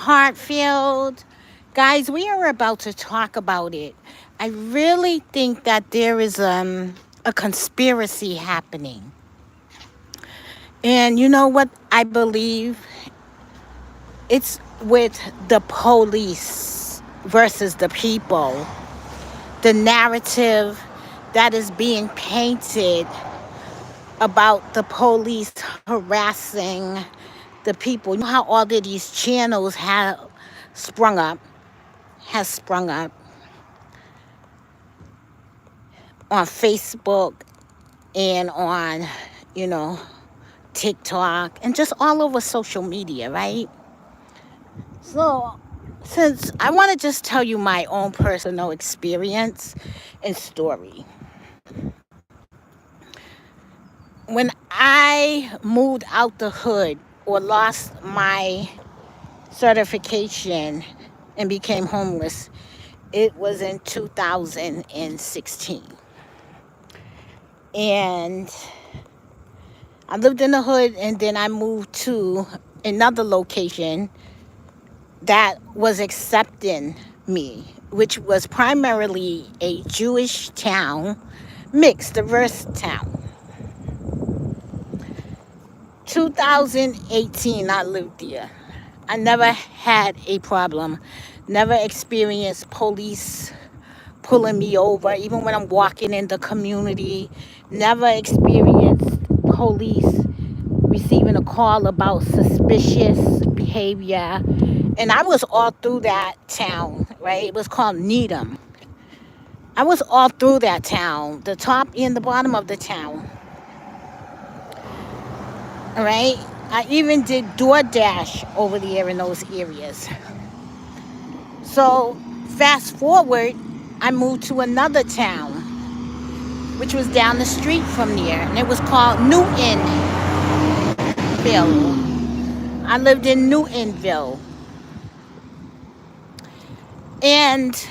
Hartfield. Guys, we are about to talk about it. I really think that there is a conspiracy happening. And you know what I believe? It's with the police versus the people. The narrative that is being painted about the police harassing the people. You know how all of these channels have sprung up, has sprung up on Facebook and on, you know, TikTok and just all over social media, right? So, since I want to just tell you my own personal experience and story. When I moved out the hood or lost my certification and became homeless, it was in 2016. And I lived in the hood and then I moved to another location that was accepting me, which was primarily a Jewish town, mixed, diverse town. 2018, I lived there. I never had a problem, never experienced police pulling me over, even when I'm walking in the community, never experienced police receiving a call about suspicious behavior. And I was all through that town, right? It was called Needham. I was all through that town, the top and the bottom of the town, all right? I even did DoorDash over there in those areas. So, fast forward, I moved to another town, which was down the street from there, and it was called Newtonville. I lived in Newtonville, and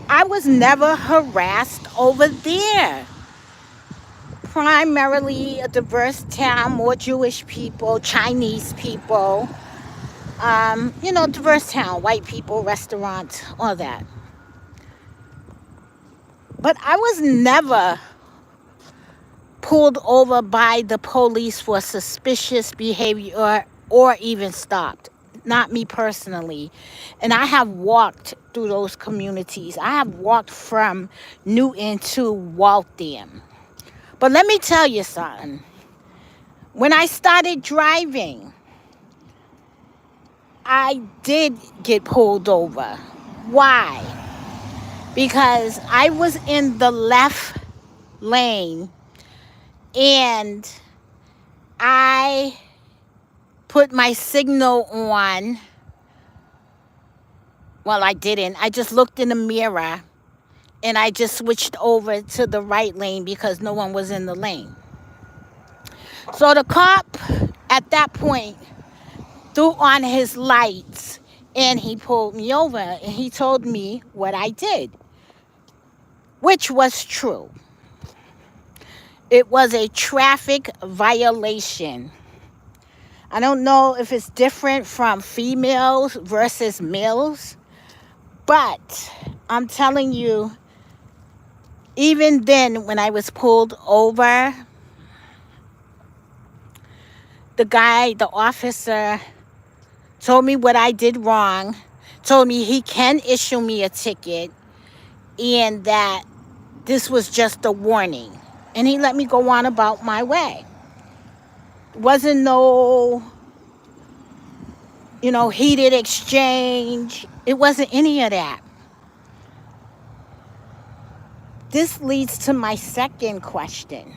I was never harassed over there. Primarily a diverse town, more Jewish people, Chinese people, diverse town, white people, restaurants, all that. But I was never pulled over by the police for suspicious behavior or even stopped. Not me personally. And I have walked through those communities. I have walked from Newton to Waltham. But let me tell you something. When I started driving, I did get pulled over. Why? Because I was in the left lane and I put my signal on. Well, I didn't. I just looked in the mirror and I just switched over to the right lane because no one was in the lane. So the cop at that point threw on his lights and he pulled me over and he told me what I did, which was true. It was a traffic violation. I don't know if it's different from females versus males, but I'm telling you, even then when I was pulled over, the officer told me what I did wrong, told me he can issue me a ticket and that this was just a warning. And he let me go on about my way. Wasn't no, heated exchange. It wasn't any of that. This leads to my second question.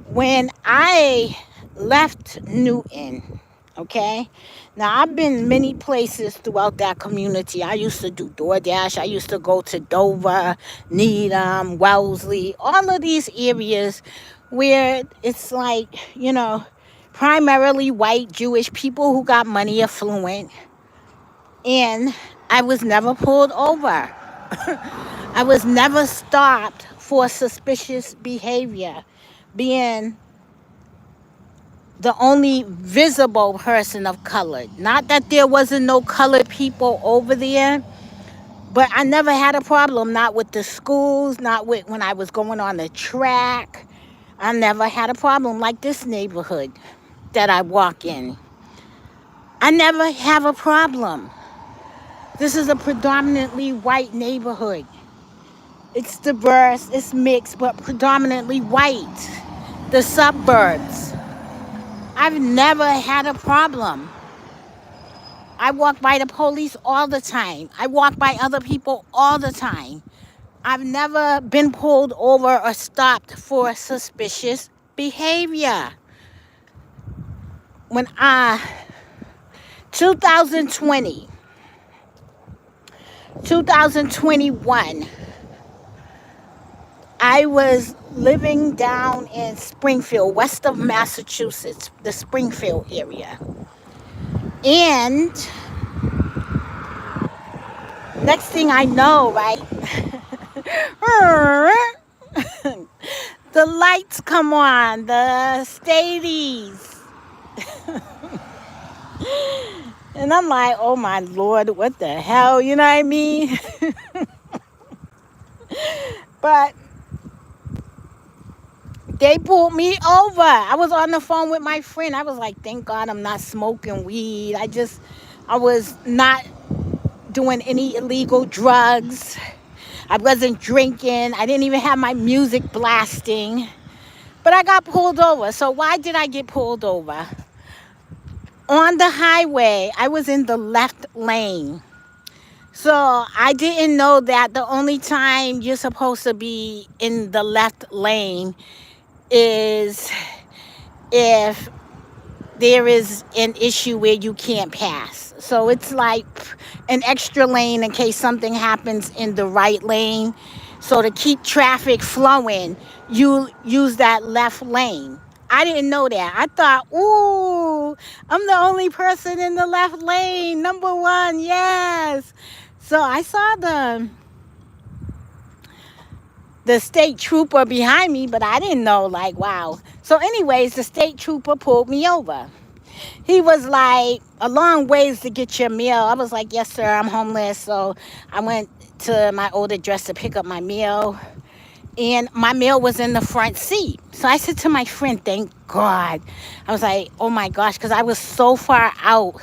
When I left Newton, okay? Now, I've been many places throughout that community. I used to do DoorDash. I used to go to Dover, Needham, Wellesley, all of these areas where it's like, primarily white Jewish people who got money, affluent. And I was never pulled over. I was never stopped for suspicious behavior, being the only visible person of color. Not that there wasn't no colored people over there, but I never had a problem, not with the schools, not with when I was going on the track. I never had a problem like this neighborhood that I walk in. I never have a problem. This is a predominantly white neighborhood. It's diverse, it's mixed, but predominantly white. The suburbs. I've never had a problem. I walk by the police all the time. I walk by other people all the time. I've never been pulled over or stopped for suspicious behavior. When 2020, 2021, I was living down in Springfield, west of Massachusetts, the Springfield area. And next thing I know, right, the lights come on, the stadies. And I'm like, oh my Lord, what the hell, you know what I mean? But they pulled me over. I was on the phone with my friend. I was like, thank God I'm not smoking weed. I was not doing any illegal drugs. I wasn't drinking. I didn't even have my music blasting. But I got pulled over. So why did I get pulled over? On the highway, I was in the left lane. So I didn't know that the only time you're supposed to be in the left lane is if there is an issue where you can't pass. So it's like an extra lane in case something happens in the right lane. So to keep traffic flowing, you use that left lane. I didn't know that. I thought, ooh, I'm the only person in the left lane. Number one, yes. So I saw the state trooper behind me, but I didn't know, like, wow. So anyways, the state trooper pulled me over. He was like, a long ways to get your meal. I was like, yes, sir, I'm homeless. So I went to my old address to pick up my meal. And my meal was in the front seat. So I said to my friend, thank God. I was like, oh my gosh, because I was so far out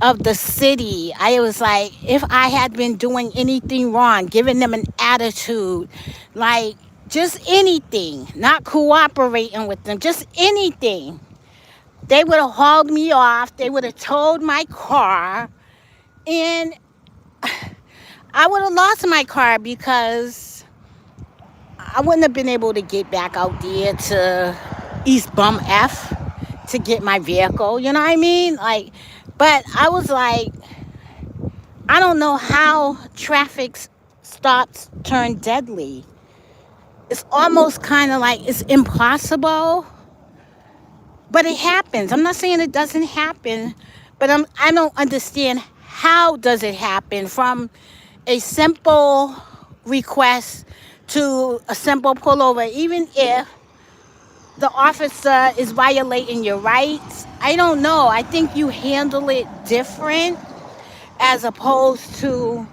of the city. I was like, if I had been doing anything wrong, giving them an attitude, like just anything, not cooperating with them, just anything, they would have hauled me off. They would have towed my car. And I would have lost my car because I wouldn't have been able to get back out there to East Bum F to get my vehicle. You know what I mean? Like, but I was like, I don't know how traffic stops turn deadly. It's almost kind of like it's impossible, but it happens. I'm not saying it doesn't happen, but I don't understand how does it happen from a simple request to a simple pullover, even if the officer is violating your rights. I don't know. I think you handle it different as opposed to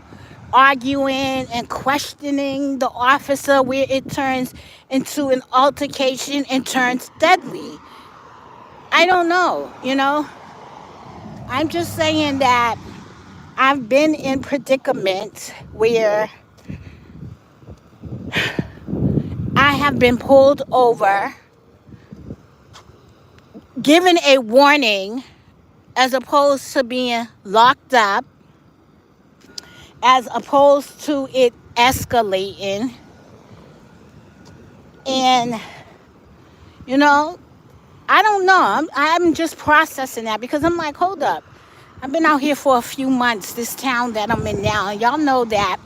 arguing and questioning the officer where it turns into an altercation and turns deadly. I don't know, you know. I'm just saying that I've been in predicaments where I have been pulled over, given a warning, as opposed to being locked up, as opposed to it escalating. And, you know, I don't know. I'm just processing that because I'm like, hold up. I've been out here for a few months, this town that I'm in now. And y'all know that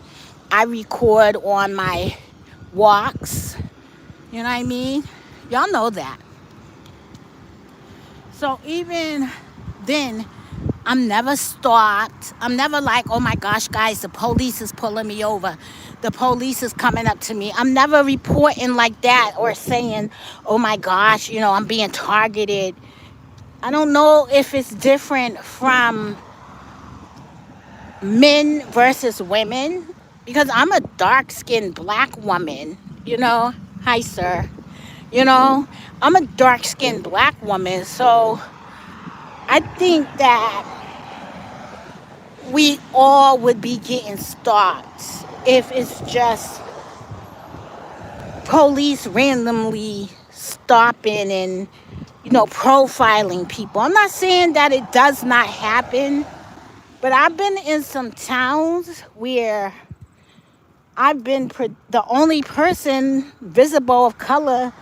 I record on my walks. You know what I mean? Y'all know that. So even then, I'm never stopped. I'm never like, oh my gosh, guys, the police is pulling me over. The police is coming up to me. I'm never reporting like that or saying, oh my gosh, I'm being targeted. I don't know if it's different from men versus women because I'm a dark skinned black woman, you know. Hi, sir. You know, I'm a dark skinned black woman. So I think that we all would be getting stopped if it's just police randomly stopping and profiling people. I'm not saying that it does not happen, but I've been in some towns where I've been the only person visible of color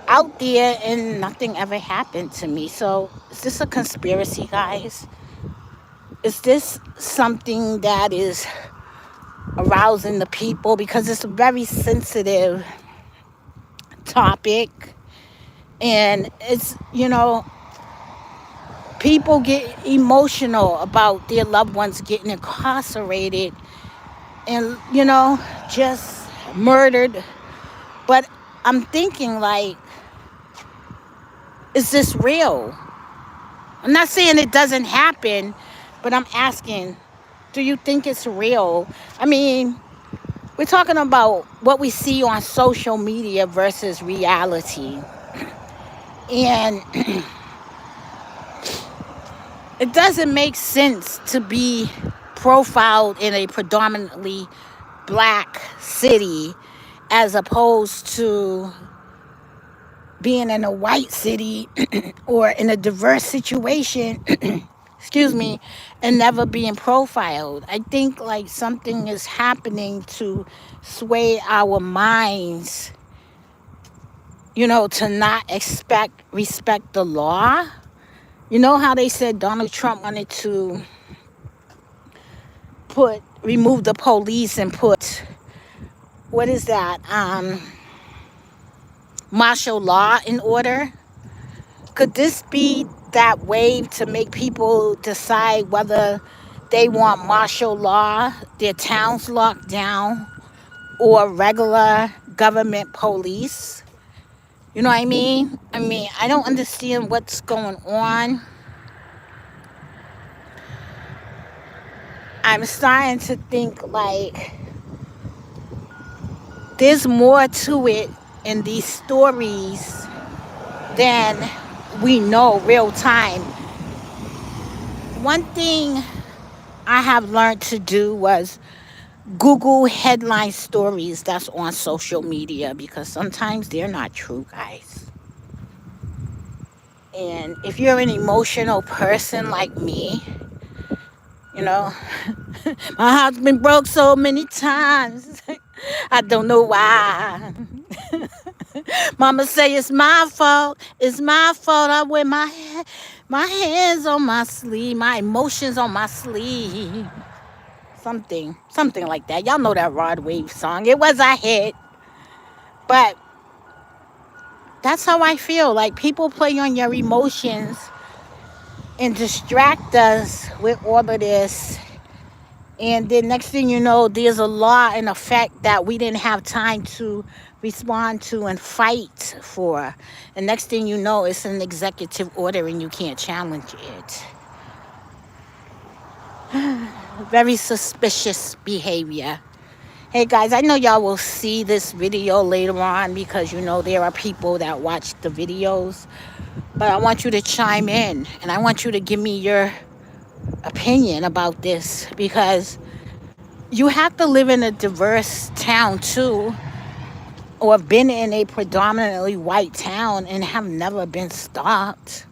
out there and nothing ever happened to me. So is this a conspiracy, guys? Is this something that is arousing the people? Because it's a very sensitive topic, and it's people get emotional about their loved ones getting incarcerated and just murdered. But I'm thinking, like, is this real? I'm not saying it doesn't happen, but I'm asking, do you think it's real? I mean, we're talking about what we see on social media versus reality. And it doesn't make sense to be profiled in a predominantly black city as opposed to being in a white city or in a diverse situation, excuse me, and never being profiled. I think like something is happening to sway our minds, to not respect the law. You know how they said Donald Trump wanted to remove the police and put, what is that, martial law in order? Could this be that way to make people decide whether they want martial law, their towns locked down, or regular government police? You know what I mean? I don't understand what's going on. I'm starting to think like there's more to it in these stories than we know real time. One thing I have learned to do was Google headline stories that's on social media because sometimes they're not true, guys. And if you're an emotional person like me, you know, my heart's been broke so many times. I don't know why. Mama say it's my fault. It's my fault. I wear my hands on my sleeve, my emotions on my sleeve. Something like that. Y'all know that Rod Wave song. It was a hit. But that's how I feel. Like people play on your emotions and distract us with all of this. And then next thing you know, there's a law in effect that we didn't have time to respond to and fight for. And next thing you know, it's an executive order and you can't challenge it. Very suspicious behavior. Hey guys, I know y'all will see this video later on because there are people that watch the videos. But I want you to chime in and I want you to give me your opinion about this because you have to live in a diverse town too, or been in a predominantly white town and have never been stopped.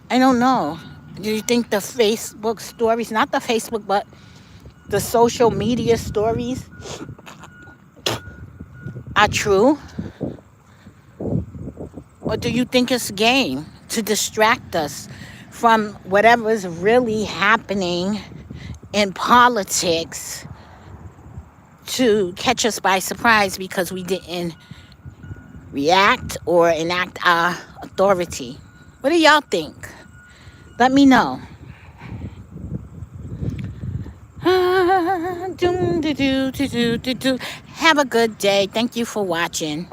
I don't know. Do you think the Facebook stories, not the Facebook, but the social media stories are true? Or do you think it's a game to distract us from whatever's really happening in politics to catch us by surprise because we didn't react or enact our authority? What do y'all think? Let me know. Have a good day. Thank you for watching.